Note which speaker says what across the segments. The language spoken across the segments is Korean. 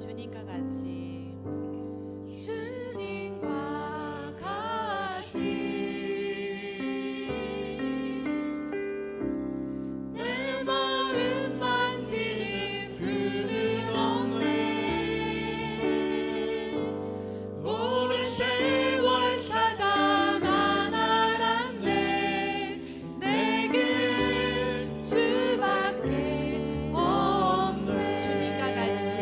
Speaker 1: 주님과 같이 주님과 같이 내 마음 만지는 그는 없네. 오랜 세월 찾아 난 알았네. 내게 주밖에 없네. 주님과 같이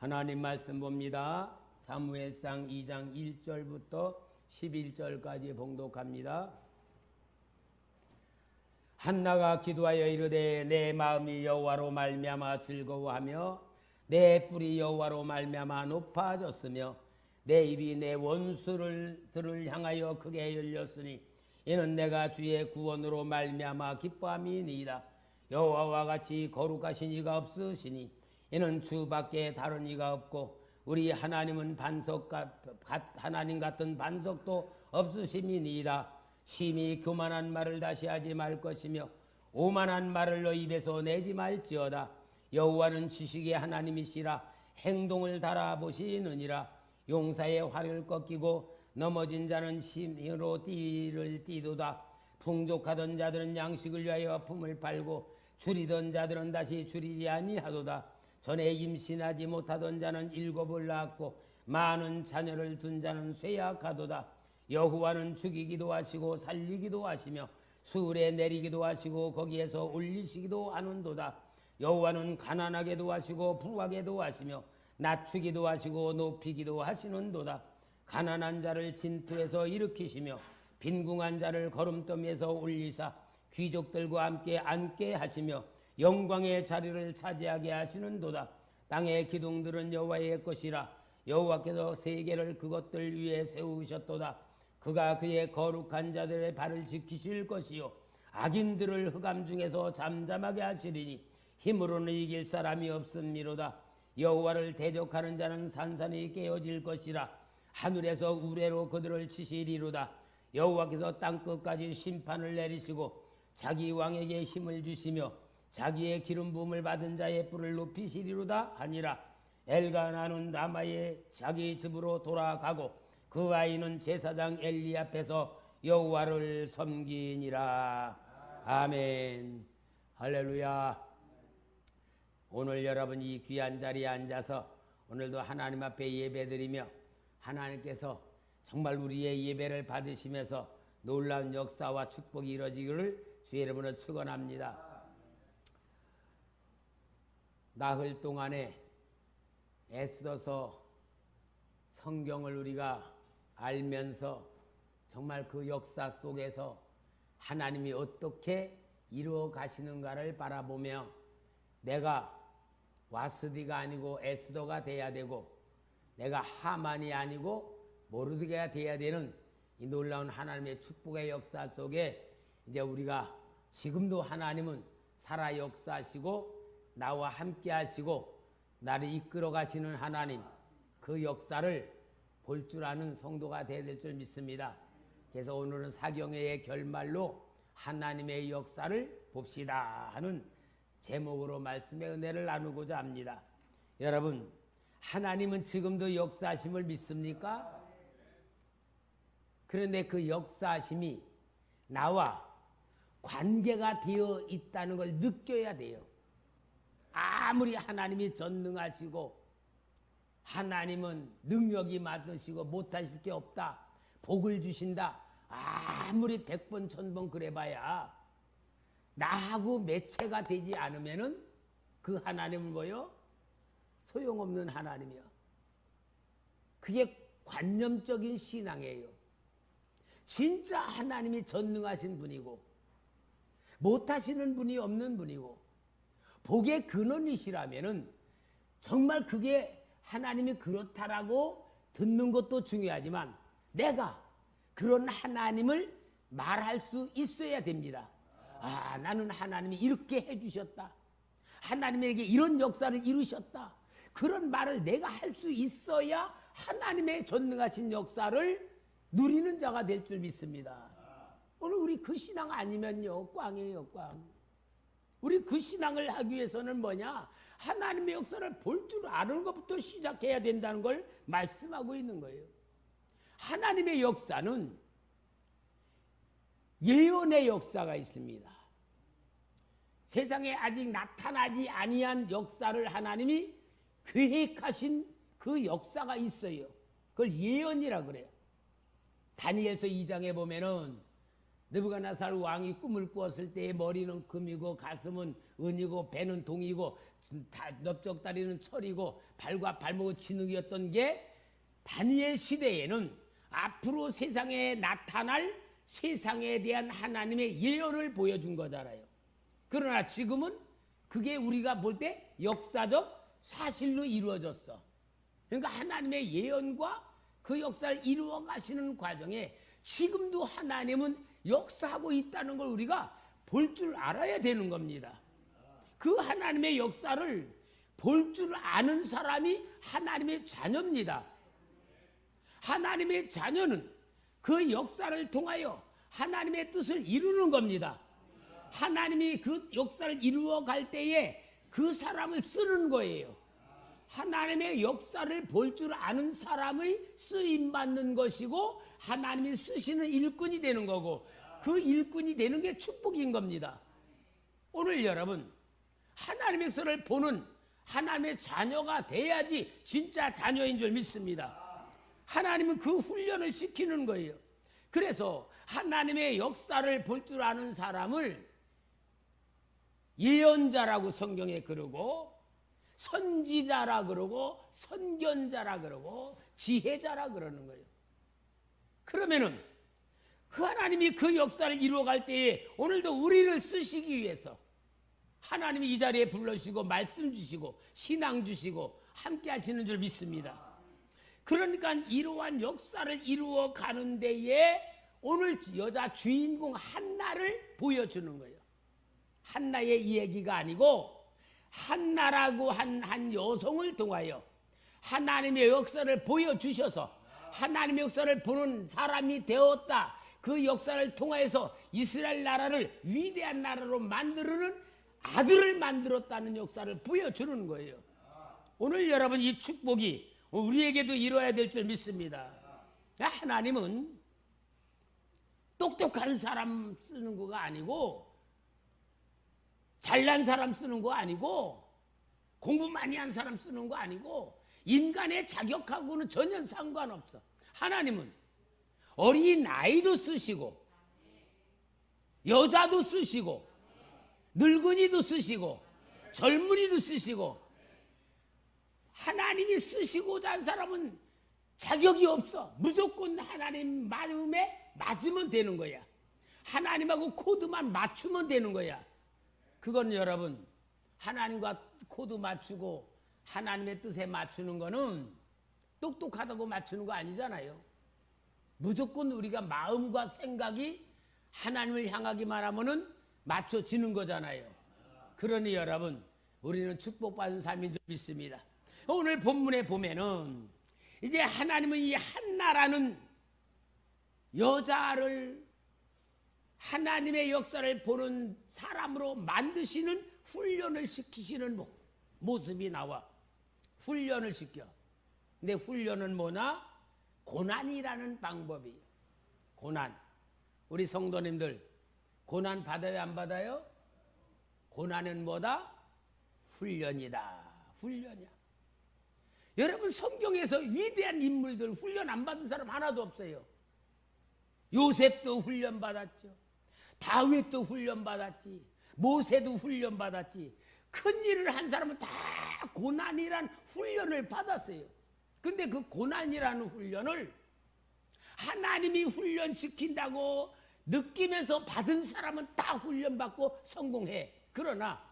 Speaker 2: 하나님 말씀 봅니다. 사무엘상 2장 1절부터 11절까지 봉독합니다. 한나가 기도하여 이르되 내 마음이 여호와로 말미암아 즐거워하며 내 뿔이 여호와로 말미암아 높아졌으며 내 입이 내 원수들을 향하여 크게 열렸으니 이는 내가 주의 구원으로 말미암아 기뻐함이니이다. 여호와와 같이 거룩하신 이가 없으시니 이는 주밖에 다른 이가 없고 우리 하나님은 하나님 같은 반석도 없으심이니이다. 심히 교만한 말을 다시 하지 말 것이며 오만한 말을 너 입에서 내지 말지어다. 여호와는 지식의 하나님이시라 행동을 달아보시느니라. 용사의 활을 꺾이고 넘어진 자는 힘으로 띠를 띠도다. 풍족하던 자들은 양식을 위하여 품을 팔고 줄이던 자들은 다시 줄이지 아니하도다. 전에 임신하지 못하던 자는 일곱을 낳았고 많은 자녀를 둔 자는 쇠약하도다. 여호와는 죽이기도 하시고 살리기도 하시며 수울에 내리기도 하시고 거기에서 올리시기도 하는도다. 여호와는 가난하게도 하시고 부하게도 하시며 낮추기도 하시고 높이기도 하시는도다. 가난한 자를 진투에서 일으키시며 빈궁한 자를 거름더미에서 올리사 귀족들과 함께 앉게 하시며 영광의 자리를 차지하게 하시는도다. 땅의 기둥들은 여호와의 것이라. 여호와께서 세계를 그것들 위에 세우셨도다. 그가 그의 거룩한 자들의 발을 지키실 것이요 악인들을 흑암 중에서 잠잠하게 하시리니 힘으로는 이길 사람이 없음이로다. 여호와를 대적하는 자는 산산이 깨어질 것이라. 하늘에서 우레로 그들을 치시리로다. 여호와께서 땅끝까지 심판을 내리시고 자기 왕에게 힘을 주시며 자기의 기름 부음을 받은 자의 뿔을 높이시리로다 하니라. 엘가나는 라마의 자기 집으로 돌아가고 그 아이는 제사장 엘리 앞에서 여호와를 섬기니라. 아멘. 할렐루야. 오늘 여러분 이 귀한 자리에 앉아서 오늘도 하나님 앞에 예배드리며 하나님께서 정말 우리의 예배를 받으시면서 놀라운 역사와 축복이 이루어지기를 주의 이름으로 축원합니다. 나흘 동안에 애써서 성경을 우리가 알면서 정말 그 역사 속에서 하나님이 어떻게 이루어 가시는가를 바라보며 내가 와스디가 아니고 에스더가 돼야 되고 내가 하만이 아니고 모르드게가 돼야 되는 이 놀라운 하나님의 축복의 역사 속에 이제 우리가 지금도 하나님은 살아 역사하시고 나와 함께 하시고 나를 이끌어 가시는 하나님, 그 역사를 볼 줄 아는 성도가 되어야 될 줄 믿습니다. 그래서 오늘은 사경회의 결말로 하나님의 역사를 봅시다 하는 제목으로 말씀의 은혜를 나누고자 합니다. 여러분, 하나님은 지금도 역사하심을 믿습니까? 그런데 그 역사하심이 나와 관계가 되어 있다는 걸 느껴야 돼요. 아무리 하나님이 전능하시고 하나님은 능력이 많으시고 못하실 게 없다, 복을 주신다, 아무리 100번 1000번 그래봐야 나하고 매체가 되지 않으면은 그 하나님은 뭐요? 소용없는 하나님이요. 그게 관념적인 신앙이에요. 진짜 하나님이 전능하신 분이고 못하시는 분이 없는 분이고 복의 근원이시라면은 정말 그게 하나님이 그렇다라고 듣는 것도 중요하지만 내가 그런 하나님을 말할 수 있어야 됩니다. 아, 나는 하나님이 이렇게 해주셨다. 하나님에게 이런 역사를 이루셨다. 그런 말을 내가 할 수 있어야 하나님의 전능하신 역사를 누리는 자가 될 줄 믿습니다. 오늘 우리 그 신앙 아니면요, 꽝이에요, 꽝. 우리 그 신앙을 하기 위해서는 뭐냐? 하나님의 역사를 볼 줄 아는 것부터 시작해야 된다는 걸 말씀하고 있는 거예요. 하나님의 역사는 예언의 역사가 있습니다. 세상에 아직 나타나지 아니한 역사를 하나님이 계획하신 그 역사가 있어요. 그걸 예언이라 그래요. 다니엘서 2장에 보면은 느부갓네살 왕이 꿈을 꾸었을 때의 머리는 금이고 가슴은 은이고 배는 동이고 넓적다리는 철이고 발과 발목은 진흙이었던 게 다니엘 시대에는 앞으로 세상에 나타날 세상에 대한 하나님의 예언을 보여준 거잖아요. 그러나 지금은 그게 우리가 볼 때 역사적 사실로 이루어졌어. 그러니까 하나님의 예언과 그 역사를 이루어 가시는 과정에 지금도 하나님은 역사하고 있다는 걸 우리가 볼 줄 알아야 되는 겁니다. 그 하나님의 역사를 볼 줄 아는 사람이 하나님의 자녀입니다. 하나님의 자녀는 그 역사를 통하여 하나님의 뜻을 이루는 겁니다. 하나님이 그 역사를 이루어 갈 때에 그 사람을 쓰는 거예요. 하나님의 역사를 볼 줄 아는 사람의 쓰임 받는 것이고 하나님이 쓰시는 일꾼이 되는 거고 그 일꾼이 되는 게 축복인 겁니다. 오늘 여러분 하나님의 역사를 보는 하나님의 자녀가 돼야지 진짜 자녀인 줄 믿습니다. 하나님은 그 훈련을 시키는 거예요. 그래서 하나님의 역사를 볼 줄 아는 사람을 예언자라고 성경에 그러고 선지자라 그러고 선견자라 그러고 지혜자라 그러는 거예요. 그러면은 하나님이 그 역사를 이루어갈 때에 오늘도 우리를 쓰시기 위해서 하나님이 이 자리에 불러주시고 말씀 주시고 신앙 주시고 함께 하시는 줄 믿습니다. 그러니까 이러한 역사를 이루어 가는 데에 오늘 여자 주인공 한나를 보여주는 거예요. 한나의 이야기가 아니고 한나라고 한 여성을 통하여 하나님의 역사를 보여주셔서 하나님의 역사를 보는 사람이 되었다. 그 역사를 통하여서 이스라엘 나라를 위대한 나라로 만드는 아들을 만들었다는 역사를 보여주는 거예요. 오늘 여러분 이 축복이 우리에게도 이루어야 될 줄 믿습니다. 하나님은 똑똑한 사람 쓰는 거가 아니고 잘난 사람 쓰는 거 아니고 공부 많이 한 사람 쓰는 거 아니고 인간의 자격하고는 전혀 상관없어. 하나님은 어린 아이도 쓰시고 여자도 쓰시고 늙은이도 쓰시고 젊은이도 쓰시고 하나님이 쓰시고자 한 사람은 자격이 없어. 무조건 하나님 마음에 맞으면 되는 거야. 하나님하고 코드만 맞추면 되는 거야. 그건 여러분 하나님과 코드 맞추고 하나님의 뜻에 맞추는 거는 똑똑하다고 맞추는 거 아니잖아요. 무조건 우리가 마음과 생각이 하나님을 향하기만 하면은 맞춰지는 거잖아요. 그러니 여러분 우리는 축복받은 삶인 줄 믿습니다. 오늘 본문에 보면은 이제 하나님은 이 한나라는 여자를 하나님의 역사를 보는 사람으로 만드시는 훈련을 시키시는 모습이 나와. 훈련을 시켜. 근데 훈련은 뭐냐? 고난이라는 방법이에요. 고난. 우리 성도님들 고난 받아요 안 받아요? 고난은 뭐다? 훈련이다. 훈련이야. 여러분 성경에서 위대한 인물들 훈련 안 받은 사람 하나도 없어요. 요셉도 훈련 받았죠. 다윗도 훈련 받았지. 모세도 훈련 받았지. 큰 일을 한 사람은 다 고난이란 훈련을 받았어요. 근데 그 고난이라는 훈련을 하나님이 훈련시킨다고 느끼면서 받은 사람은 다 훈련받고 성공해. 그러나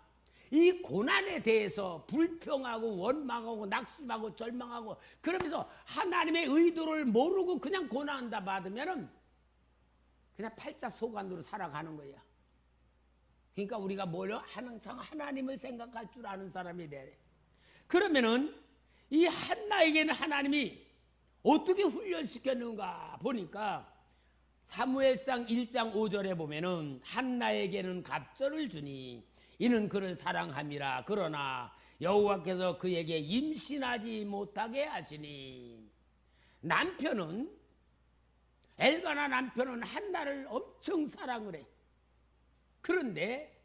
Speaker 2: 이 고난에 대해서 불평하고 원망하고 낙심하고 절망하고 그러면서 하나님의 의도를 모르고 그냥 고난 다 받으면은 그냥 팔자소관으로 살아가는 거야. 그러니까 우리가 뭐요? 항상 하나님을 생각할 줄 아는 사람이 돼야 돼. 그러면은 이 한나에게는 하나님이 어떻게 훈련시켰는가 보니까 사무엘상 1장 5절에 보면은 한나에게는 갑절을 주니 이는 그를 사랑함이라. 그러나 여호와께서 그에게 임신하지 못하게 하시니. 남편은 엘가나 남편은 한나를 엄청 사랑을 해. 그런데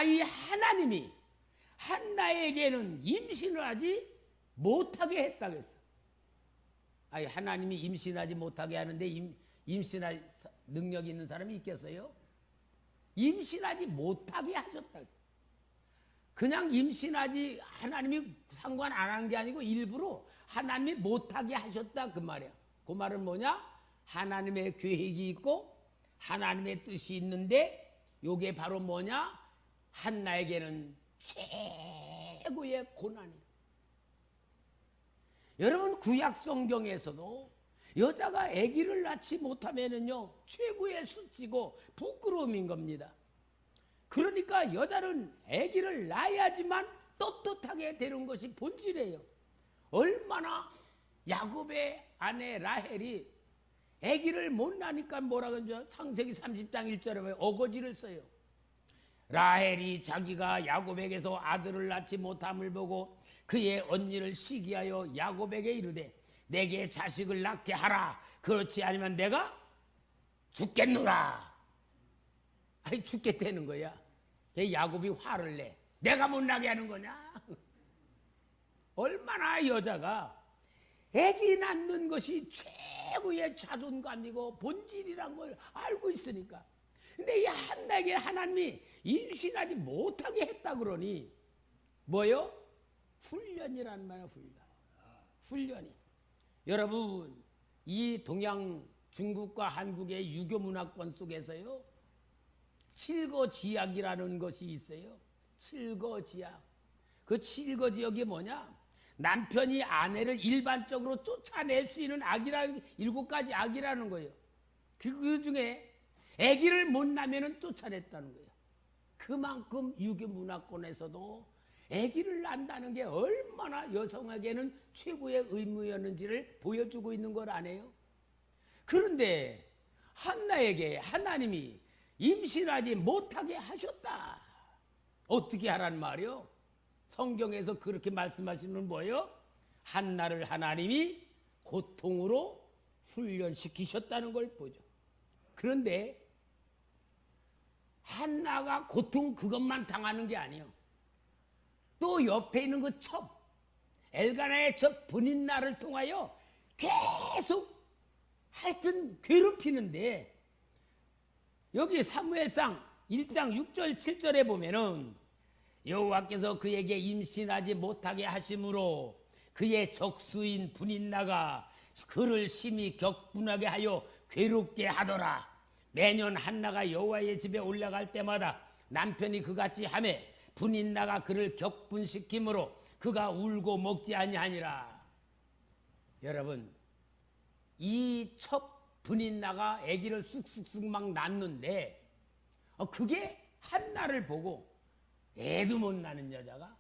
Speaker 2: 이 하나님이 한나에게는 임신을 하지 못하게 했다고 했어. 하나님이 임신하지 못하게 하는데 임신할 능력이 있는 사람이 있겠어요? 임신하지 못하게 하셨다. 그냥 임신하지 하나님이 상관 안 한 게 아니고 일부러 하나님이 못하게 하셨다 그 말이야. 그 말은 뭐냐? 하나님의 계획이 있고 하나님의 뜻이 있는데 요게 바로 뭐냐? 한나에게는 최고의 고난이에요. 여러분 구약 성경에서도 여자가 아기를 낳지 못하면은요 최고의 수치고 부끄러움인 겁니다. 그러니까 여자는 아기를 낳아야지만 떳떳하게 되는 것이 본질이에요. 얼마나 야곱의 아내 라헬이 아기를 못 낳으니까 뭐라 그러죠? 창세기 30장 1절에 보면 어거지를 써요. 라헬이 자기가 야곱에게서 아들을 낳지 못함을 보고 그의 언니를 시기하여 야곱에게 이르되 내게 자식을 낳게 하라. 그렇지 않으면 내가 죽겠노라. 아니 죽겠다는 거야. 야곱이 화를 내. 내가 못 나게 하는 거냐? 얼마나 여자가 아기 낳는 것이 최고의 자존감이고 본질이란 걸 알고 있으니까. 근데 이 한나에게 하나님이 임신하지 못하게 했다 그러니 뭐요? 훈련이란 말이야. 훈련이. 여러분 이 동양 중국과 한국의 유교 문화권 속에서요 칠거지약이라는 것이 있어요. 칠거지약. 그 칠거지약이 뭐냐? 남편이 아내를 일반적으로 쫓아낼 수 있는 악이라는 7가지 악이라는 거예요. 그 중에 아기를 못 낳으면 쫓아냈다는 거예요. 그만큼 유교 문화권에서도 아기를 낳는다는 게 얼마나 여성에게는 최고의 의무였는지를 보여주고 있는 걸 아네요. 그런데 한나에게 하나님이 임신하지 못하게 하셨다. 어떻게 하란 말이요? 성경에서 그렇게 말씀하시는 뭐예요? 한나를 하나님이 고통으로 훈련시키셨다는 걸 보죠. 그런데 한나가 고통 그것만 당하는 게 아니에요. 또 옆에 있는 그 첩, 엘가나의 첩 분인나를 통하여 계속 하여튼 괴롭히는데 여기 사무엘상 1장 6절 7절에 보면은 여호와께서 그에게 임신하지 못하게 하심으로 그의 적수인 분인나가 그를 심히 격분하게 하여 괴롭게 하더라. 매년 한나가 여호와의 집에 올라갈 때마다 남편이 그같이 하매 분인나가 그를 격분시키므로 그가 울고 먹지 아니하니라. 여러분 이 첩 분인나가 아기를 쑥쑥쑥 막 낳는데 그게 한나를 보고 애도 못 낳는 여자가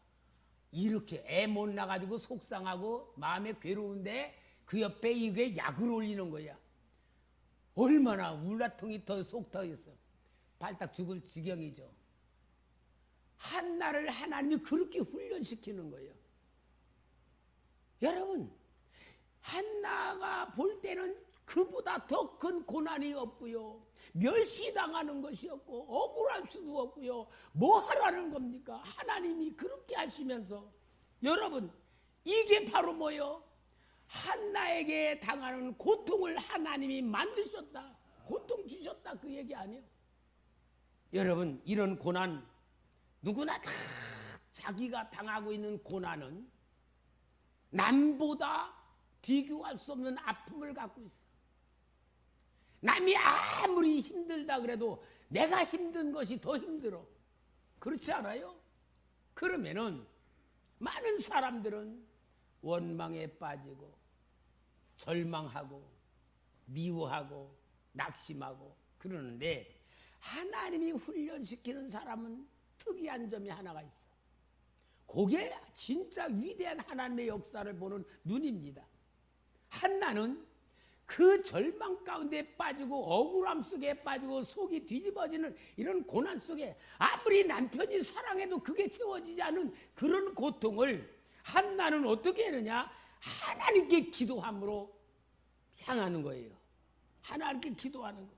Speaker 2: 이렇게 애 못 낳아가지고 속상하고 마음에 괴로운데 그 옆에 이게 약을 올리는 거야. 얼마나 울라통이 더 속 터졌어. 발딱 죽을 지경이죠. 한나를 하나님이 그렇게 훈련시키는 거예요. 여러분 한나가 볼 때는 그보다 더 큰 고난이 없고요. 멸시당하는 것이 없고 억울할 수도 없고요. 뭐 하라는 겁니까? 하나님이 그렇게 하시면서 여러분 이게 바로 뭐요? 한나에게 당하는 고통을 하나님이 만드셨다. 고통 주셨다 그 얘기 아니에요. 여러분 이런 고난 누구나 다 자기가 당하고 있는 고난은 남보다 비교할 수 없는 아픔을 갖고 있어. 남이 아무리 힘들다 그래도 내가 힘든 것이 더 힘들어. 그렇지 않아요? 그러면은 많은 사람들은 원망에 빠지고 절망하고 미워하고 낙심하고 그러는데 하나님이 훈련시키는 사람은 특이한 점이 하나가 있어. 그게 진짜 위대한 하나님의 역사를 보는 눈입니다. 한나는 그 절망 가운데 빠지고 억울함 속에 빠지고 속이 뒤집어지는 이런 고난 속에 아무리 남편이 사랑해도 그게 채워지지 않은 그런 고통을 한나는 어떻게 했느냐? 하나님께 기도함으로 향하는 거예요. 하나님께 기도하는 거.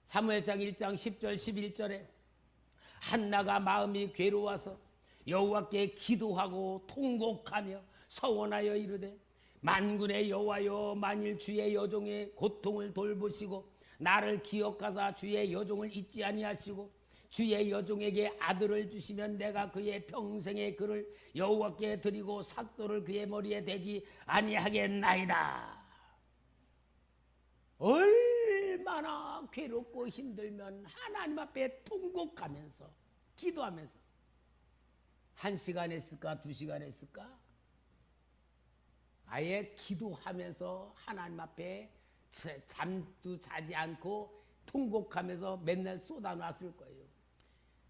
Speaker 2: 사무엘상 1장 10절 11절에 한나가 마음이 괴로워서 여호와께 기도하고 통곡하며 서원하여 이르되 만군의 여호와여 만일 주의 여종의 고통을 돌보시고 나를 기억하사 주의 여종을 잊지 아니하시고 주의 여종에게 아들을 주시면 내가 그의 평생의 그를 여호와께 드리고 삭도를 그의 머리에 대지 아니하겠나이다. 얼마나 괴롭고 힘들면 하나님 앞에 통곡하면서 기도하면서 1시간 했을까 2시간 했을까? 아예 기도하면서 하나님 앞에 잠도 자지 않고 통곡하면서 맨날 쏟아놨을 거예요.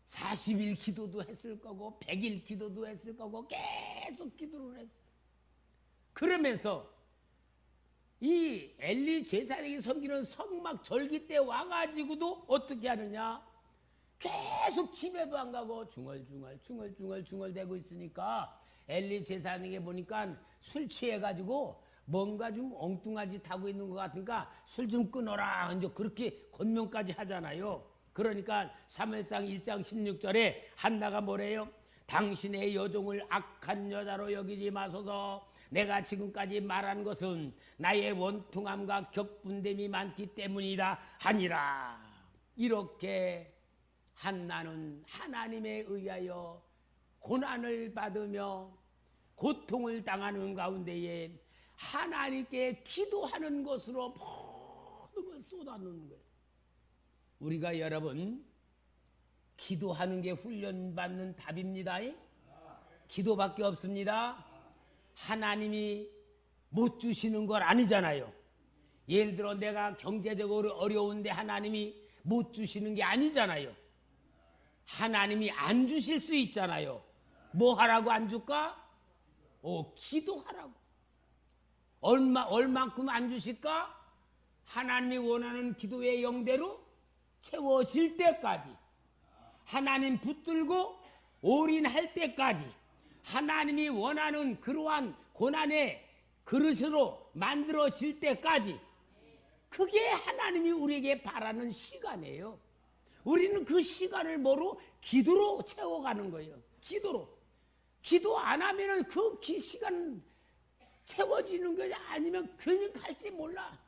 Speaker 2: 40일 기도도 했을 거고 100일 기도도 했을 거고 계속 기도를 했어요. 그러면서 이 엘리 제사장이 섬기는 성막 절기 때 와가지고도 어떻게 하느냐? 계속 집에도 안 가고 중얼중얼 대고 있으니까 엘리 제사장에게 보니까 술 취해가지고 뭔가 좀 엉뚱한 짓 하고 있는 것 같으니까 술 좀 끊어라. 이제 그렇게 권명까지 하잖아요. 그러니까 사무엘상 1장 16절에 한나가 뭐래요? 당신의 여종을 악한 여자로 여기지 마소서. 내가 지금까지 말한 것은 나의 원통함과 격분됨이 많기 때문이다 하니라. 이렇게 한나는 하나님에 의하여 고난을 받으며 고통을 당하는 가운데에 하나님께 기도하는 것으로 모든 걸 쏟아놓는 거예요. 우리가 여러분 기도하는 게 훈련받는 답입니다. 기도밖에 없습니다. 하나님이 못 주시는 걸 아니잖아요. 예를 들어 내가 경제적으로 어려운데 하나님이 못 주시는 게 아니잖아요. 하나님이 안 주실 수 있잖아요. 뭐 하라고 안 줄까? 기도하라고. 얼만큼 안 주실까? 하나님이 원하는 기도의 영대로 채워질 때까지, 하나님 붙들고 올인할 때까지, 하나님이 원하는 그러한 고난의 그릇으로 만들어질 때까지, 그게 하나님이 우리에게 바라는 시간이에요. 우리는 그 시간을 뭐로? 기도로 채워가는 거예요. 기도로. 기도 안 하면은 그 시간 채워지는 게 아니면 그냥 갈지 몰라.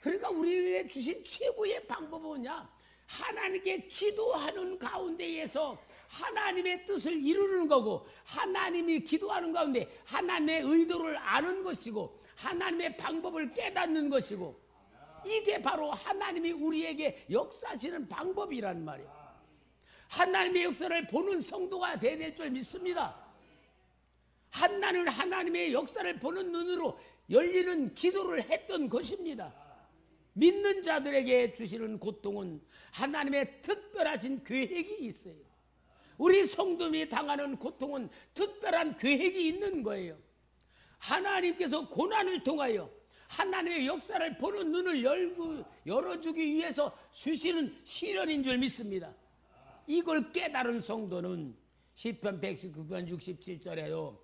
Speaker 2: 그러니까 우리에게 주신 최고의 방법은 뭐냐? 하나님께 기도하는 가운데에서 하나님의 뜻을 이루는 거고, 하나님이 기도하는 가운데 하나님의 의도를 아는 것이고, 하나님의 방법을 깨닫는 것이고, 이게 바로 하나님이 우리에게 역사하시는 방법이란 말이에요. 하나님의 역사를 보는 성도가 되어야 될 줄 믿습니다. 한나는 하나님의 역사를 보는 눈으로 열리는 기도를 했던 것입니다. 믿는 자들에게 주시는 고통은 하나님의 특별하신 계획이 있어요. 우리 성도들이 당하는 고통은 특별한 계획이 있는 거예요. 하나님께서 고난을 통하여 하나님의 역사를 보는 눈을 열어주기 위해서 주시는 시련인 줄 믿습니다. 이걸 깨달은 성도는 시편 119편 67절에요.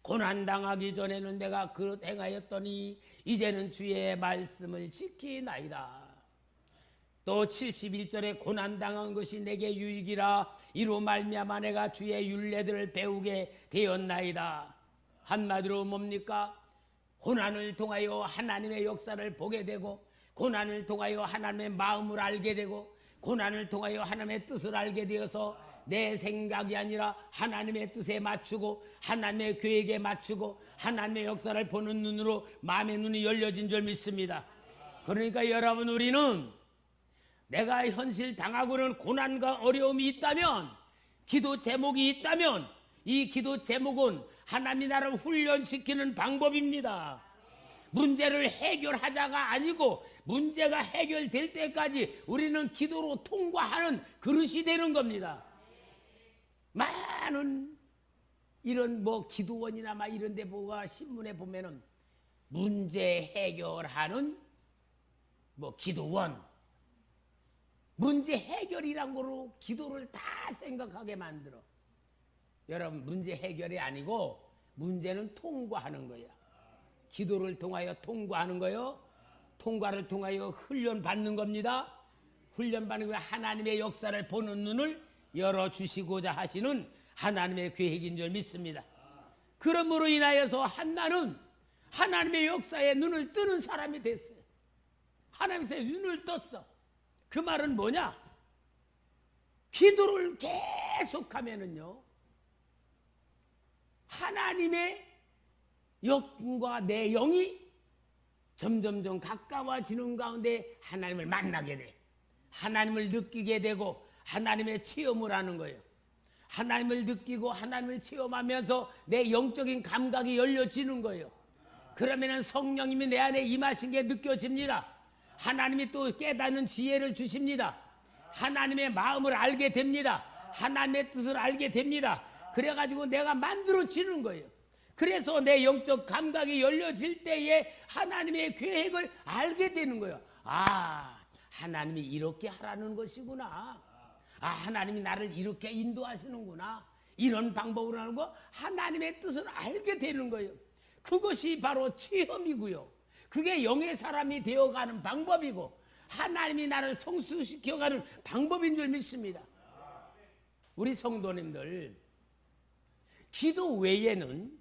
Speaker 2: 고난당하기 전에는 내가 그릇 행하였더니 이제는 주의 말씀을 지키나이다. 또 71절에 고난당한 것이 내게 유익이라 이로 말미암아 내가 주의 율례들을 배우게 되었나이다. 한마디로 뭡니까? 고난을 통하여 하나님의 역사를 보게 되고, 고난을 통하여 하나님의 마음을 알게 되고, 고난을 통하여 하나님의 뜻을 알게 되어서 내 생각이 아니라 하나님의 뜻에 맞추고 하나님의 계획에 맞추고 하나님의 역사를 보는 눈으로 마음의 눈이 열려진 줄 믿습니다. 그러니까 여러분, 우리는 내가 현실 당하고는 고난과 어려움이 있다면, 기도 제목이 있다면, 이 기도 제목은 하나님이 나를 훈련시키는 방법입니다. 문제를 해결하자가 아니고 문제가 해결될 때까지 우리는 기도로 통과하는 그릇이 되는 겁니다. 많은 이런 기도원이나 이런 데 보가 신문에 보면은 문제 해결하는 기도원, 문제 해결이란 거로 기도를 다 생각하게 만들어. 여러분, 문제 해결이 아니고 문제는 통과하는 거야. 기도를 통하여 통과하는 거요. 통과를 통하여 훈련받는 겁니다. 훈련받는 거 하나님의 역사를 보는 눈을 열어주시고자 하시는 하나님의 계획인 줄 믿습니다. 그러므로 인하여서 한나는 하나님의 역사에 눈을 뜨는 사람이 됐어요. 하나님의 눈을 떴어. 그 말은 뭐냐? 기도를 계속하면은요, 하나님의 영과 내 영이 점점점 가까워지는 가운데 하나님을 만나게 돼. 하나님을 느끼게 되고 하나님의 체험을 하는 거예요. 하나님을 느끼고 하나님을 체험하면서 내 영적인 감각이 열려지는 거예요. 그러면은 성령님이 내 안에 임하신 게 느껴집니다. 하나님이 또 깨닫는 지혜를 주십니다. 하나님의 마음을 알게 됩니다. 하나님의 뜻을 알게 됩니다. 그래가지고 내가 만들어지는 거예요. 그래서 내 영적 감각이 열려질 때에 하나님의 계획을 알게 되는 거예요. 아, 하나님이 이렇게 하라는 것이구나. 아, 하나님이 나를 이렇게 인도하시는구나. 이런 방법으로 하는 거, 하나님의 뜻을 알게 되는 거예요. 그것이 바로 체험이고요. 그게 영의 사람이 되어가는 방법이고 하나님이 나를 성숙시켜가는 방법인 줄 믿습니다. 우리 성도님들, 기도 외에는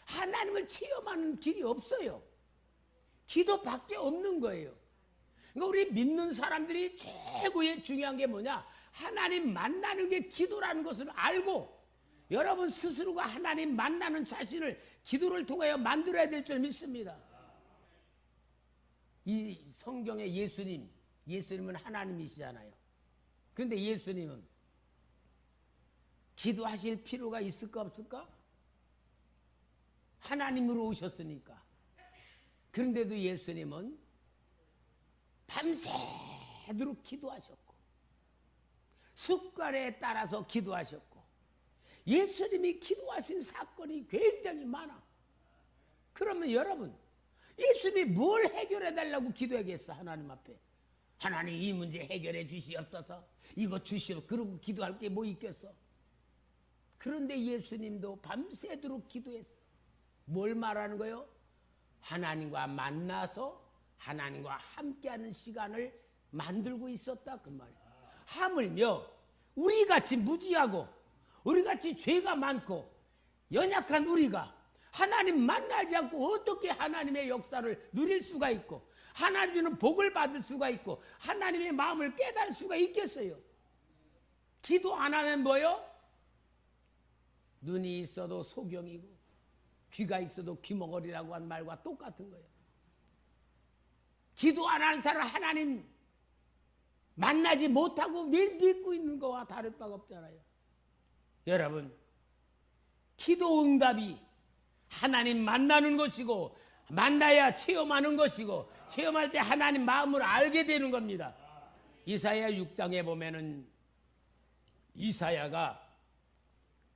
Speaker 2: 하나님을 체험하는 길이 없어요. 기도밖에 없는 거예요. 그러니까 우리 믿는 사람들이 최고의 중요한 게 뭐냐? 하나님 만나는 게 기도라는 것을 알고 여러분 스스로가 하나님 만나는 자신을 기도를 통하여 만들어야 될 줄 믿습니다. 이 성경의 예수님은 하나님이시잖아요. 그런데 예수님은 기도하실 필요가 있을까 없을까? 하나님으로 오셨으니까. 그런데도 예수님은 밤새도록 기도하셨고 습관에 따라서 기도하셨고 예수님이 기도하신 사건이 굉장히 많아. 그러면 여러분, 예수님이 뭘 해결해 달라고 기도하겠어? 하나님 앞에 하나님 이 문제 해결해 주시옵소서, 이거 주시오, 그러고 기도할 게 뭐 있겠어? 그런데 예수님도 밤새도록 기도했어. 뭘 말하는 거예요? 하나님과 만나서 하나님과 함께하는 시간을 만들고 있었다 그 말이에요. 하물며 우리같이 무지하고 우리같이 죄가 많고 연약한 우리가 하나님 만나지 않고 어떻게 하나님의 역사를 누릴 수가 있고 하나님 주는 복을 받을 수가 있고 하나님의 마음을 깨달을 수가 있겠어요? 기도 안 하면 뭐요? 눈이 있어도 소경이고 귀가 있어도 귀머거리라고 한 말과 똑같은 거예요. 기도 안 하는 사람 하나님 만나지 못하고 매일 믿고 있는 거와 다를 바가 없잖아요. 여러분, 기도 응답이 하나님 만나는 것이고 만나야 체험하는 것이고 체험할 때 하나님 마음을 알게 되는 겁니다. 이사야 6장에 보면은 이사야가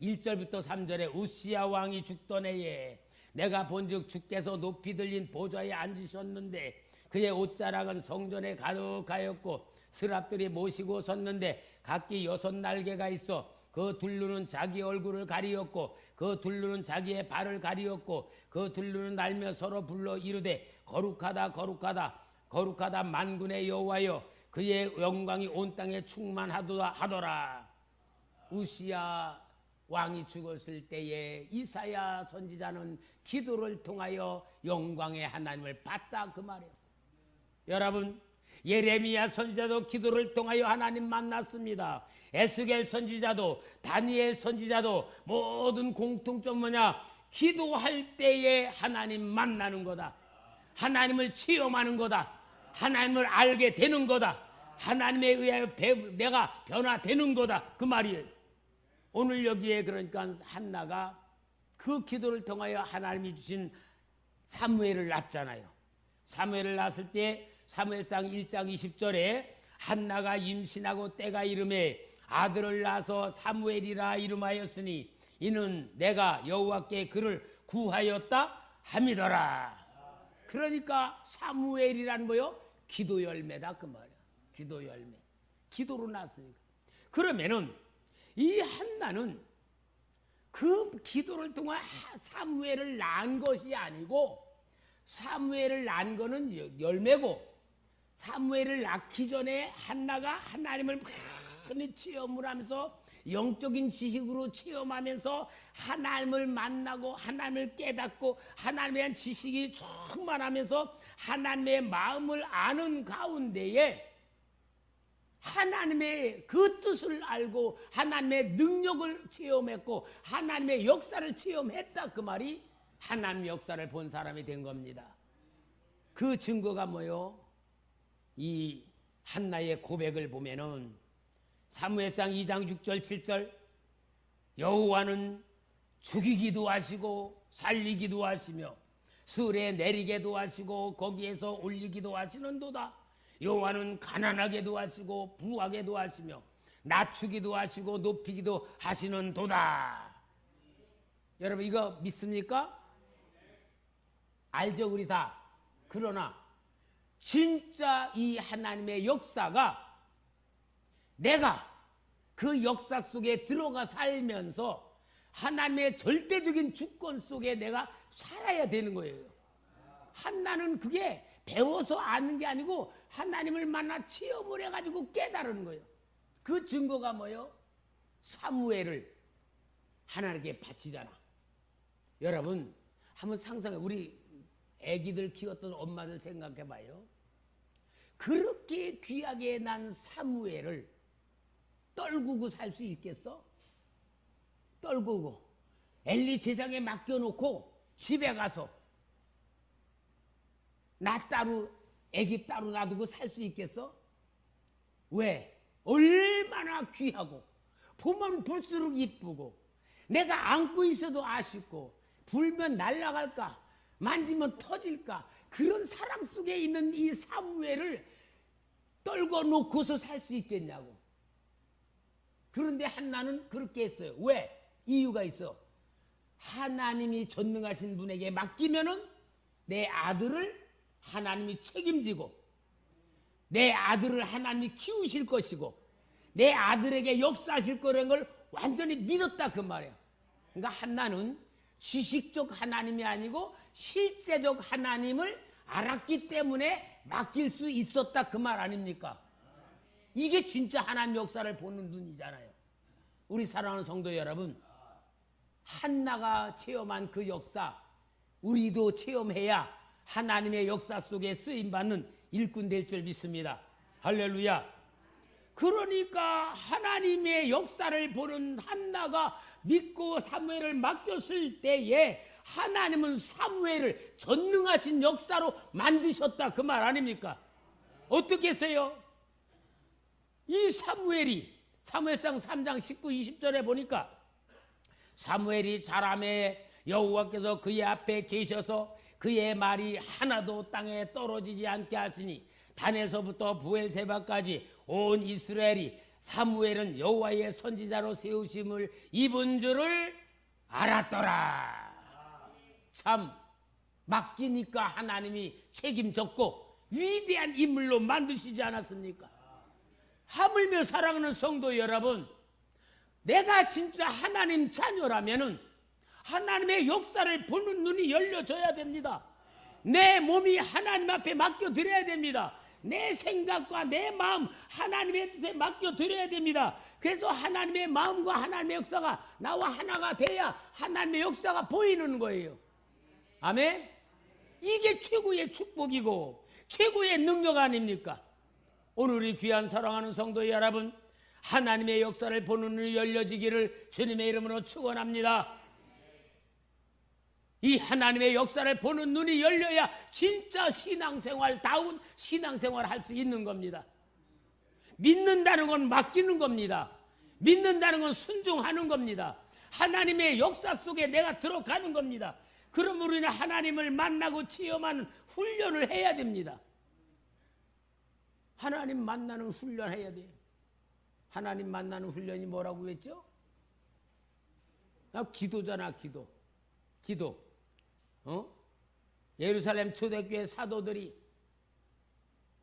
Speaker 2: 1절부터 3절에 우시야 왕이 죽던 해에 내가 본즉 주께서 높이 들린 보좌에 앉으셨는데 그의 옷자락은 성전에 가득하였고 스랍들이 모시고 섰는데 각기 6날개가 있어 그 둘루는 자기 얼굴을 가리었고 그 둘루는 자기의 발을 가리었고 그 둘루는 날며 서로 불러 이르되 거룩하다 거룩하다 거룩하다 만군의 여호와여 그의 영광이 온 땅에 충만하더라. 우시야 왕이 죽었을 때에 이사야 선지자는 기도를 통하여 영광의 하나님을 봤다 그 말이에요. 여러분, 예레미야 선지자도 기도를 통하여 하나님 만났습니다. 에스겔 선지자도 다니엘 선지자도 모든 공통점 뭐냐? 기도할 때에 하나님 만나는 거다. 하나님을 체험하는 거다. 하나님을 알게 되는 거다. 하나님에 의하여 내가 변화되는 거다 그 말이에요. 오늘 여기에 그러니까 한나가 그 기도를 통하여 하나님이 주신 사무엘을 낳잖아요. 사무엘을 낳았을 때 사무엘상 1장 20절에 한나가 임신하고 때가 이름에 아들을 낳아서 사무엘이라 이름하였으니 이는 내가 여호와께 그를 구하였다 함이더라. 그러니까 사무엘이란 뭐요? 기도 열매다 그 말이야. 기도 열매. 기도로 낳았으니까. 그러면은 이 한나는 그 기도를 통해 사무엘을 낳은 것이 아니고 사무엘을 낳은 거는 열매고 사무엘을 낳기 전에 한나가 하나님을 많이 체험을 하면서 영적인 지식으로 체험하면서 하나님을 만나고 하나님을 깨닫고 하나님에 대한 지식이 충만하면서 하나님의 마음을 아는 가운데에 하나님의 그 뜻을 알고 하나님의 능력을 체험했고 하나님의 역사를 체험했다, 그 말이 하나님의 역사를 본 사람이 된 겁니다. 그 증거가 뭐요? 이 한나의 고백을 보면은 사무엘상 2장 6절 7절 여호와는 죽이기도 하시고 살리기도 하시며 술에 내리게도 하시고 거기에서 올리기도 하시는도다. 여호와는 가난하게도 하시고 부하게도 하시며 낮추기도 하시고 높이기도 하시는도다. 여러분 이거 믿습니까? 알죠, 우리 다. 그러나 진짜 이 하나님의 역사가 내가 그 역사 속에 들어가 살면서 하나님의 절대적인 주권 속에 내가 살아야 되는 거예요. 한나는 그게 배워서 아는 게 아니고 하나님을 만나 체험을 해가지고 깨달은 거예요. 그 증거가 뭐예요? 사무엘을 하나님께 바치잖아. 여러분 한번 상상해. 우리 애기들 키웠던 엄마들 생각해 봐요. 그렇게 귀하게 난 사무엘을 떨구고 살 수 있겠어? 떨구고 엘리 제장에 맡겨놓고 집에 가서 나 따로 애기 따로 놔두고 살 수 있겠어? 왜? 얼마나 귀하고 보면 볼수록 이쁘고 내가 안고 있어도 아쉽고 불면 날아갈까 만지면 터질까 그런 사랑 속에 있는 이 사무엘을 떨궈 놓고서 살 수 있겠냐고. 그런데 한나는 그렇게 했어요. 왜? 이유가 있어. 하나님이 전능하신 분에게 맡기면은 내 아들을 하나님이 책임지고 내 아들을 하나님이 키우실 것이고 내 아들에게 역사하실 거라는 걸 완전히 믿었다, 그 말이야. 그러니까 한나는 지식적 하나님이 아니고 실제적 하나님을 알았기 때문에 맡길 수 있었다, 그 말 아닙니까? 이게 진짜 하나님 역사를 보는 눈이잖아요. 우리 사랑하는 성도 여러분, 한나가 체험한 그 역사 우리도 체험해야 하나님의 역사 속에 쓰임받는 일꾼 될 줄 믿습니다. 할렐루야. 그러니까 하나님의 역사를 보는 한나가 믿고 사무엘을 맡겼을 때에 하나님은 사무엘을 전능하신 역사로 만드셨다, 그 말 아닙니까? 어떻게 했어요? 이 사무엘이 사무엘상 3장 19, 20절에 보니까 사무엘이 자라매 여호와께서 그의 앞에 계셔서 그의 말이 하나도 땅에 떨어지지 않게 하시니 단에서부터 부엘세바까지 온 이스라엘이 사무엘은 여호와의 선지자로 세우심을 입은 줄을 알았더라. 참 맡기니까 하나님이 책임졌고 위대한 인물로 만드시지 않았습니까? 하물며 사랑하는 성도 여러분, 내가 진짜 하나님 자녀라면은 하나님의 역사를 보는 눈이 열려져야 됩니다. 내 몸이 하나님 앞에 맡겨드려야 됩니다. 내 생각과 내 마음 하나님의 뜻에 맡겨드려야 됩니다. 그래서 하나님의 마음과 하나님의 역사가 나와 하나가 돼야 하나님의 역사가 보이는 거예요. 아멘? 이게 최고의 축복이고 최고의 능력 아닙니까? 오늘 우리 귀한 사랑하는 성도 여러분, 하나님의 역사를 보는 눈이 열려지기를 주님의 이름으로 축원합니다. 이 하나님의 역사를 보는 눈이 열려야 진짜 신앙생활다운 신앙생활을 할 수 있는 겁니다. 믿는다는 건 맡기는 겁니다. 믿는다는 건 순종하는 겁니다. 하나님의 역사 속에 내가 들어가는 겁니다. 그럼 우리는 하나님을 만나고 체험하는 훈련을 해야 됩니다. 하나님 만나는 훈련 해야 돼요. 하나님 만나는 훈련이 뭐라고 했죠? 기도잖아, 기도. 예루살렘 초대교회 사도들이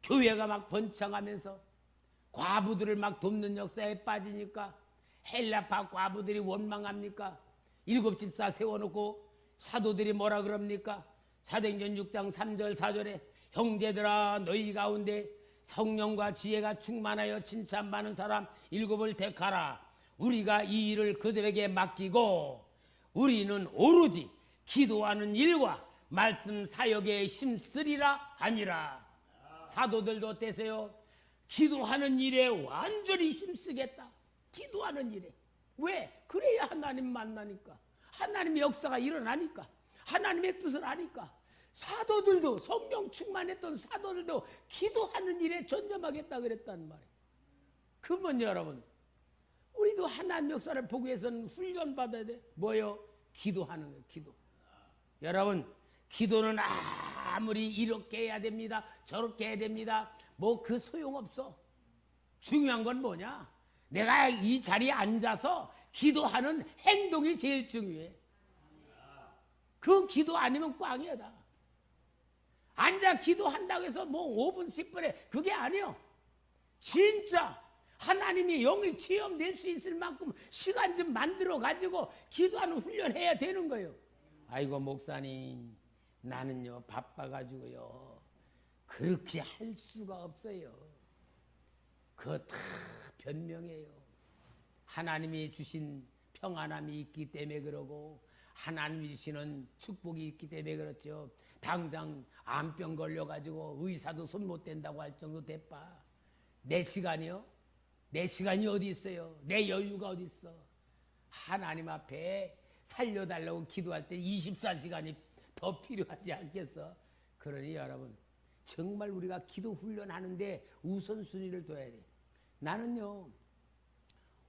Speaker 2: 교회가 막 번창하면서 과부들을 막 돕는 역사에 빠지니까 헬라파 과부들이 원망합니까? 7집사 세워놓고 사도들이 뭐라 그럽니까? 사도행전 6장 3절 4절에 형제들아 너희 가운데 성령과 지혜가 충만하여 칭찬받는 사람 7을 택하라. 우리가 이 일을 그들에게 맡기고 우리는 오로지 기도하는 일과 말씀 사역에 힘쓰리라 하니라. 사도들도 어때세요? 기도하는 일에 완전히 힘쓰겠다. 기도하는 일에. 왜? 그래야 하나님 만나니까. 하나님의 역사가 일어나니까. 하나님의 뜻을 아니까. 사도들도, 성령 충만했던 사도들도 기도하는 일에 전념하겠다 그랬단 말이에요. 그러면 여러분, 우리도 하나님 역사를 보기 위해서는 훈련 받아야 돼. 뭐요? 기도하는 거예요. 기도. 여러분, 기도는 아무리 이렇게 해야 됩니다, 저렇게 해야 됩니다, 뭐 그 소용없어. 중요한 건 뭐냐? 내가 이 자리에 앉아서 기도하는 행동이 제일 중요해. 그 기도 아니면 꽝이야 다. 앉아 기도한다고 해서 뭐 5분 10분에 그게 아니요. 진짜 하나님이 영의 체험 낼 수 있을 만큼 시간 좀 만들어 가지고 기도하는 훈련해야 되는 거예요. 아이고 목사님, 나는요 바빠가지고요 그렇게 할 수가 없어요. 그거 다 변명이에요. 하나님이 주신 평안함이 있기 때문에 그러고, 하나님이 주시는 축복이 있기 때문에 그렇죠. 당장 암병 걸려가지고 의사도 손 못 댄다고 할 정도 대빠. 내 시간이요? 내 시간이 어디 있어요? 내 여유가 어디 있어? 하나님 앞에 살려달라고 기도할 때 24시간이 더 필요하지 않겠어? 그러니 여러분, 정말 우리가 기도 훈련하는데 우선순위를 둬야 돼. 나는요,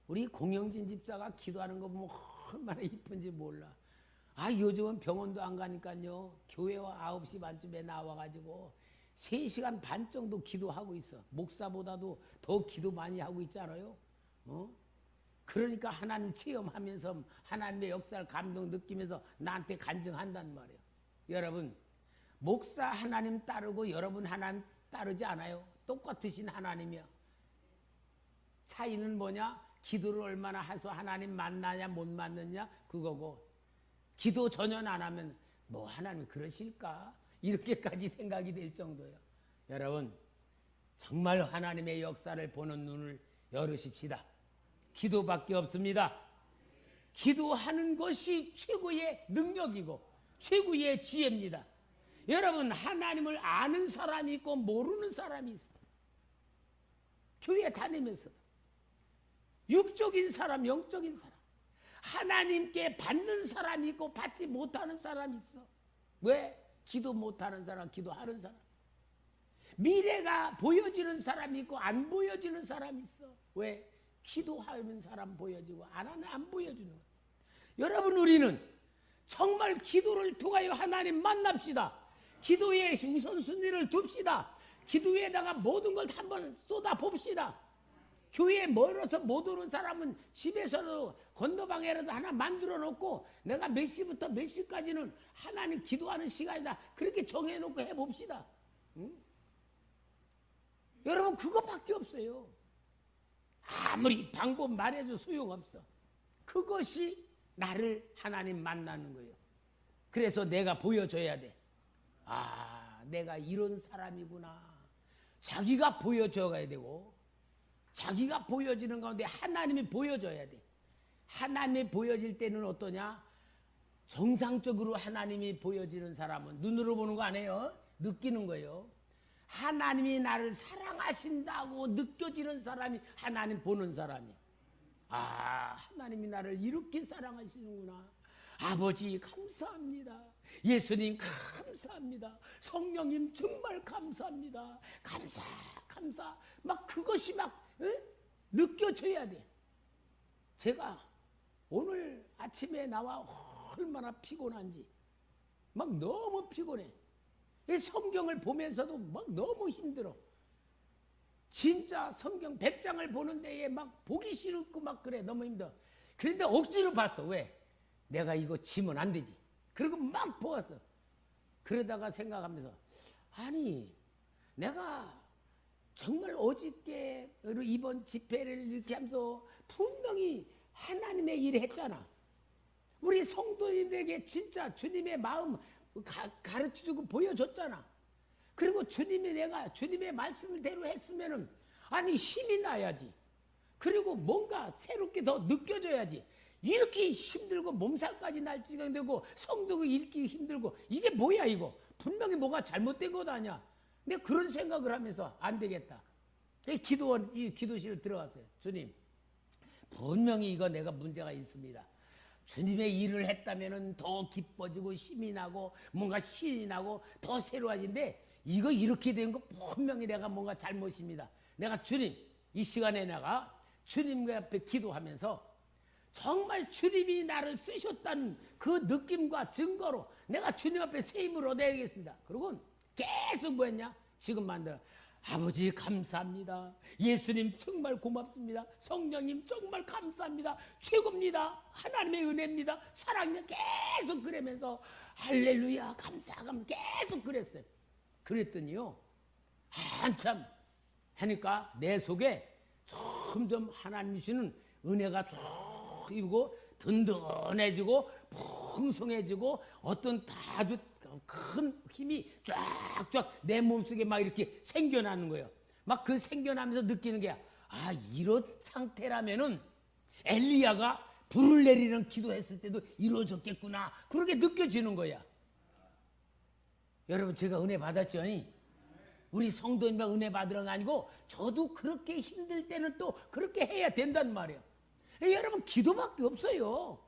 Speaker 2: 우리 공영진 집사가 기도하는 거 보면 얼마나 이쁜지 몰라. 아, 요즘은 병원도 안 가니까요, 교회와 9시 반쯤에 나와가지고 3시간 반 정도 기도하고 있어. 목사보다도 더 기도 많이 하고 있잖아요. 그러니까 하나님 체험하면서 하나님의 역사를 감동 느끼면서 나한테 간증한단 말이에요. 여러분, 목사 하나님 따르고 여러분 하나님 따르지 않아요. 똑같으신 하나님이야. 차이는 뭐냐? 기도를 얼마나 해서 하나님 만나냐 못 만났냐 그거고, 기도 전혀 안 하면 뭐 하나님 그러실까? 이렇게까지 생각이 될 정도예요. 여러분, 정말 하나님의 역사를 보는 눈을 열으십시다. 기도밖에 없습니다. 기도하는 것이 최고의 능력이고 최고의 지혜입니다. 여러분, 하나님을 아는 사람이 있고 모르는 사람이 있어. 교회 다니면서도 육적인 사람, 영적인 사람, 하나님께 받는 사람이 있고 받지 못하는 사람이 있어. 왜? 기도 못하는 사람, 기도하는 사람. 미래가 보여지는 사람이 있고 안 보여지는 사람이 있어. 왜? 기도하는 사람 보여지고 안 하는 안 보여주는 거야. 여러분, 우리는 정말 기도를 통하여 하나님 만납시다. 기도의 우선순위를 둡시다. 기도에다가 모든 걸 한번 쏟아 봅시다. 교회에 멀어서 못 오는 사람은 집에서도 건너방에라도 하나 만들어 놓고, 내가 몇 시부터 몇 시까지는 하나님 기도하는 시간이다, 그렇게 정해놓고 해봅시다. 응? 여러분, 그거밖에 없어요. 아무리 방법 말해도 소용없어. 그것이 나를 하나님 만나는 거예요. 그래서 내가 보여줘야 돼. 아, 내가 이런 사람이구나. 자기가 보여줘야 되고, 자기가 보여지는 가운데 하나님이 보여줘야 돼. 하나님이 보여질 때는 어떠냐? 정상적으로 하나님이 보여지는 사람은 눈으로 보는 거 아니에요. 느끼는 거예요. 하나님이 나를 사랑하신다고 느껴지는 사람이 하나님 보는 사람이야. 아, 하나님이 나를 이렇게 사랑하시는구나. 아버지 감사합니다. 예수님 감사합니다. 성령님 정말 감사합니다. 감사. 막 그것이 막 느껴져야 돼. 제가 오늘 아침에 나와 얼마나 피곤한지, 막 너무 피곤해. 이 성경을 보면서도 막 너무 힘들어. 진짜 성경 100장을 보는 데에 막 보기 싫고 막 그래. 너무 힘들어. 그런데 억지로 봤어. 왜? 내가 이거 지면 안 되지. 그리고 막 보았어. 그러다가 생각하면서, 아니, 내가 정말 어저께 이번 집회를 이렇게 하면서 분명히 하나님의 일을 했잖아. 우리 성도님에게 진짜 주님의 마음 가르쳐주고 보여줬잖아. 그리고 내가 주님의 말씀대로 했으면은, 아니, 힘이 나야지. 그리고 뭔가 새롭게 더 느껴져야지. 이렇게 힘들고 몸살까지 날 지경되고 성도가 읽기 힘들고, 이게 뭐야 이거? 분명히 뭐가 잘못된 것 아니야. 내가 그런 생각을 하면서 안 되겠다. 이 기도실 들어갔어요. 주님, 분명히 이거 내가 문제가 있습니다. 주님의 일을 했다면은 더 기뻐지고 힘이 나고 뭔가 신이 나고 더 새로워지는데 이거 이렇게 된 거 분명히 내가 뭔가 잘못입니다. 내가 주님, 이 시간에 내가 주님 앞에 기도하면서 정말 주님이 나를 쓰셨다는 그 느낌과 증거로 내가 주님 앞에 새 힘을 얻어야겠습니다. 그리고 계속 뭐였냐? 지금 만들어. 아버지 감사합니다. 예수님 정말 고맙습니다. 성령님 정말 감사합니다. 최고입니다. 하나님의 은혜입니다. 사랑입니다. 계속 그러면서 할렐루야 감사감 계속 그랬어요. 그랬더니요 한참 하니까 내 속에 점점 하나님 주시는 은혜가 쭉 이고 든든해지고 풍성해지고 어떤 아주 큰 힘이 쫙쫙 내 몸속에 막 이렇게 생겨나는 거예요. 막 그 생겨나면서 느끼는 게 아 이런 상태라면은 엘리야가 불을 내리는 기도했을 때도 이루어졌겠구나 그렇게 느껴지는 거야. 여러분 제가 은혜 받았죠? 우리 성도님만 은혜 받으는 게 아니고 저도 그렇게 힘들 때는 또 그렇게 해야 된단 말이에요. 여러분 기도밖에 없어요.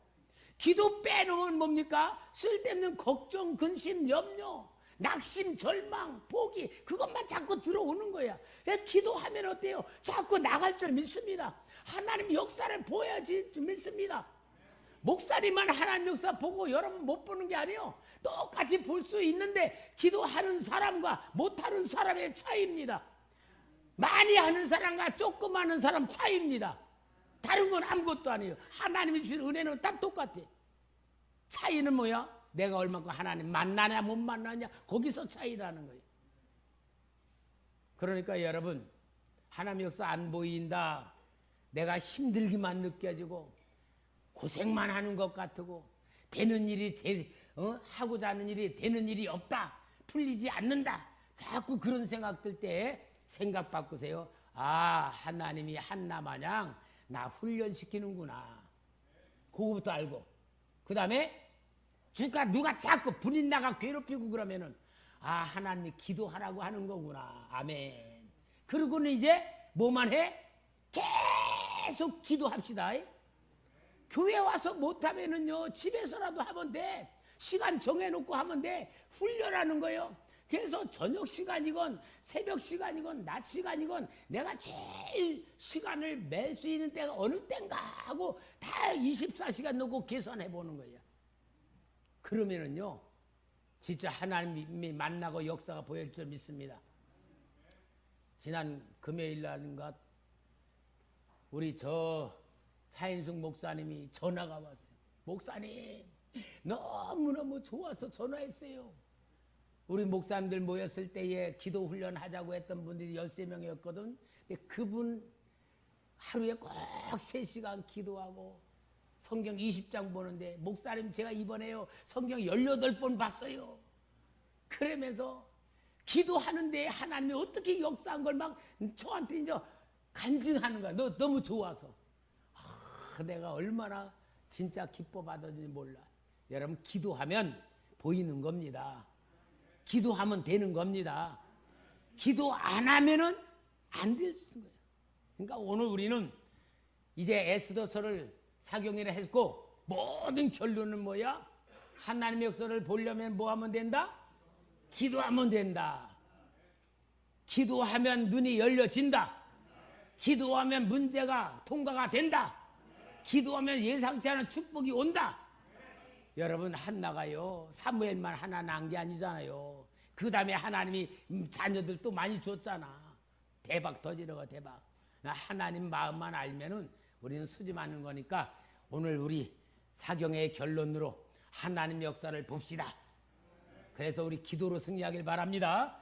Speaker 2: 기도 빼놓으면 뭡니까? 쓸데없는 걱정, 근심, 염려, 낙심, 절망, 포기 그것만 자꾸 들어오는 거야. 기도하면 어때요? 자꾸 나갈 줄 믿습니다. 하나님 역사를 보여야지 믿습니다. 목사님만 하나님 역사 보고 여러분 못 보는 게 아니에요. 똑같이 볼 수 있는데 기도하는 사람과 못하는 사람의 차이입니다. 많이 하는 사람과 조금 하는 사람 차이입니다. 다른 건 아무것도 아니에요. 하나님이 주신 은혜는 다 똑같아. 차이는 뭐야? 내가 얼마큼 하나님 만나냐 못 만나냐 거기서 차이라는 거예요. 그러니까 여러분 하나님 역사 안 보인다. 내가 힘들기만 느껴지고 고생만 하는 것 같고 되는 일이 하고자 하는 일이 되는 일이 없다. 풀리지 않는다. 자꾸 그런 생각 들 때 생각 바꾸세요. 아 하나님이 한나 마냥 나 훈련시키는구나. 그거부터 알고 그 다음에 누가 자꾸 분인 나가 괴롭히고 그러면은 아 하나님이 기도하라고 하는 거구나. 아멘. 그러고는 이제 뭐만 해? 계속 기도합시다. 교회 와서 못하면은요 집에서라도 하면 돼. 시간 정해놓고 하면 돼. 훈련하는 거예요. 그래서 저녁 시간이건 새벽 시간이건 낮 시간이건 내가 제일 시간을 멜 수 있는 때가 어느 때인가 하고 다 24시간 놓고 계산해 보는 거예요. 그러면은요 진짜 하나님이 만나고 역사가 보일 줄 믿습니다. 지난 금요일 날인가 우리 저 차인숙 목사님이 전화가 왔어요. 목사님 너무너무 좋아서 전화했어요. 우리 목사님들 모였을 때에 기도 훈련 하자고 했던 분들이 13명이었거든. 그분 하루에 꼭 3시간 기도하고 성경 20장 보는데 목사님 제가 이번에요 성경 18번 봤어요. 그러면서 기도하는데 하나님이 어떻게 역사한 걸 막 저한테 이제 간증하는 거야. 너 너무 좋아서. 내가 얼마나 진짜 기뻐 받았는지 몰라. 여러분 기도하면 보이는 겁니다. 기도하면 되는 겁니다. 기도 안 하면은 안 될 수 있는 거예요. 그러니까 오늘 우리는 이제 에스더서를 사경이라 했고 모든 결론은 뭐야? 하나님의 역사를 보려면 뭐 하면 된다? 기도하면 된다. 기도하면 눈이 열려진다. 기도하면 문제가 통과가 된다. 기도하면 예상치 않은 축복이 온다. 여러분 한나가요 사무엘만 하나 난 게 아니잖아요. 그 다음에 하나님이 자녀들 또 많이 줬잖아. 대박 터지는 대박. 하나님 마음만 알면은 우리는 수지 맞는 거니까 오늘 우리 사경의 결론으로 하나님 역사를 봅시다. 그래서 우리 기도로 승리하길 바랍니다.